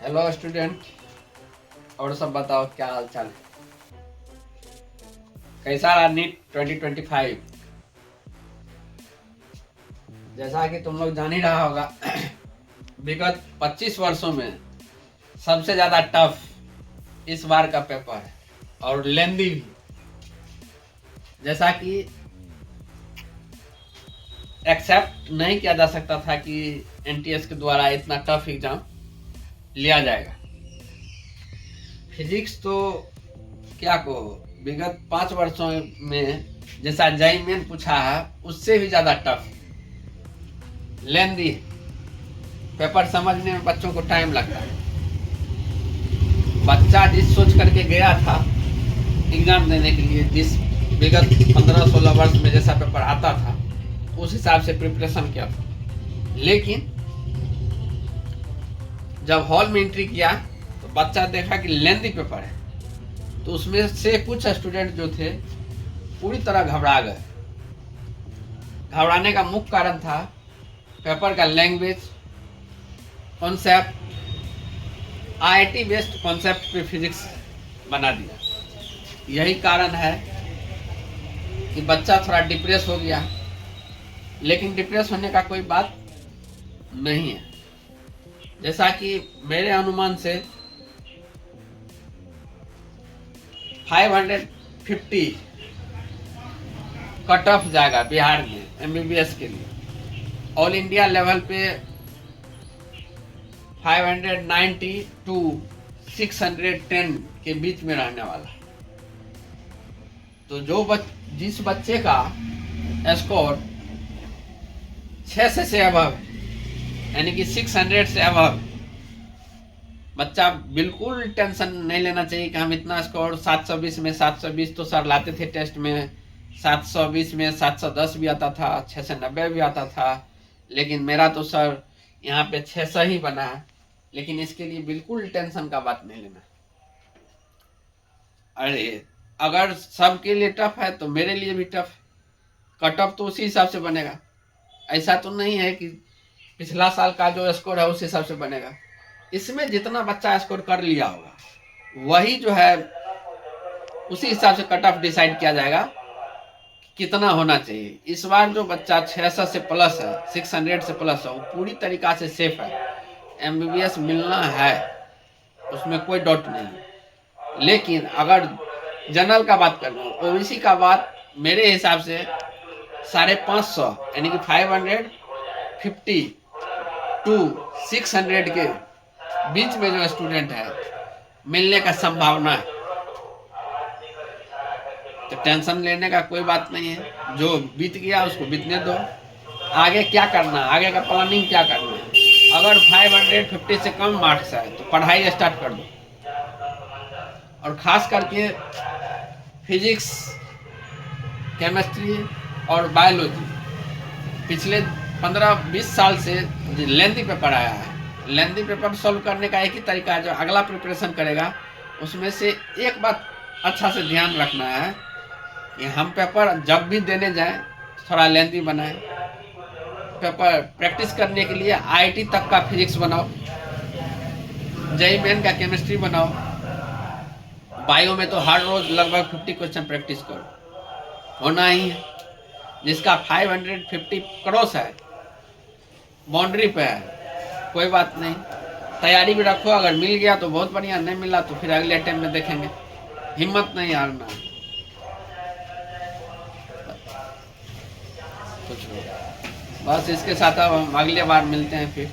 Hello student. और सब बताओ क्या हाल चाल है? कैसा रहा नीट 2025? जैसा कि तुम लोग जान ही रहा होगा विगत 25 वर्षों में सबसे ज्यादा टफ इस बार का पेपर है और लेंदी भी। जैसा कि एक्सेप्ट नहीं किया जा सकता था कि एनटीएस के द्वारा इतना टफ एग्जाम लिया जाएगा। फिजिक्स तो क्या कहो, विगत 5 वर्षों में जैसा जेईई मेन पूछा है उससे भी ज्यादा टफ लेंदी पेपर समझने में बच्चों को टाइम लगता है। बच्चा जिस सोच करके गया था एग्जाम देने के लिए, जिस विगत 15-16 वर्ष में जैसा पेपर आता था उस हिसाब से प्रिपरेशन किया था, लेकिन जब हॉल में एंट्री किया तो बच्चा देखा कि लेंदी पेपर है, तो उसमें से कुछ स्टूडेंट जो थे पूरी तरह घबरा गए। घबराने का मुख्य कारण था पेपर का language, concept, IIT based concept पे फिजिक्स बना दिया। यही कारण है कि बच्चा थोड़ा डिप्रेस हो गया, लेकिन डिप्रेस होने का कोई बात नहीं है। जैसा कि मेरे अनुमान से 550 कट ऑफ जाएगा बिहार में एमबीबीएस के लिए। ऑल इंडिया लेवल पे 590 टू 610 के बीच में रहने वाला। तो जिस बच्चे का स्कोर 600 से अबव, यानी कि 600 से अबव, बच्चा बिल्कुल टेंशन नहीं लेना चाहिए कि हम इतना स्कोर 720 में 720 तो सर लाते थे टेस्ट में, 720 में 710 भी आता था, 690 भी आता था, लेकिन मेरा तो सर यहाँ पे 600 ही बना है। लेकिन इसके लिए बिल्कुल टेंशन का बात नहीं लेना। अरे अगर सबके लिए टफ है तो मेरे लिए भी टफ। कट ऑफ तो उसी हिसाब से बनेगा। ऐसा तो नहीं है कि पिछला साल का जो स्कोर है उस हिसाब से बनेगा। इसमें जितना बच्चा स्कोर कर लिया होगा वही जो है उसी हिसाब से कट ऑफ डिसाइड किया जाएगा कितना होना चाहिए। इस बार जो बच्चा 600 से प्लस है, 600 से प्लस है, वो पूरी तरीका से सेफ है। एमबीबीएस मिलना है, उसमें कोई डाउट नहीं। लेकिन अगर जनरल का बात कर लूँ, ओबीसी का बात मेरे हिसाब से 550 यानी कि 550 टू 600 के बीच में जो स्टूडेंट है मिलने का संभावना है। तो टेंशन लेने का कोई बात नहीं है। जो बीत गया उसको बीतने दो। आगे क्या करना, आगे का प्लानिंग क्या करना है। अगर 550 से कम मार्क्स है तो पढ़ाई स्टार्ट कर दो। और खास करके फिजिक्स, केमिस्ट्री और बायोलॉजी पिछले 15-20 साल से लेंथी पेपर आया है। लेंथी पेपर सॉल्व करने का एक ही तरीका है, जो अगला प्रिपरेशन करेगा उसमें से एक बात अच्छा से ध्यान रखना है कि हम पेपर जब भी देने जाएं थोड़ा लेंथी बनाएं। पेपर प्रैक्टिस करने के लिए आईआईटी तक का फिजिक्स बनाओ, जेईई मेन का केमिस्ट्री बनाओ, बायो में तो हर रोज लगभग 50 क्वेश्चन प्रैक्टिस करो, होना ही है। जिसका 550 क्रॉस है, बाउंड्री पे है, कोई बात नहीं, तैयारी भी रखो। अगर मिल गया तो बहुत बढ़िया, नहीं मिला तो फिर अगले अटेम्प्ट में देखेंगे। हिम्मत नहीं हारना। कुछ बस इसके साथ अब हम अगले बार मिलते हैं फिर।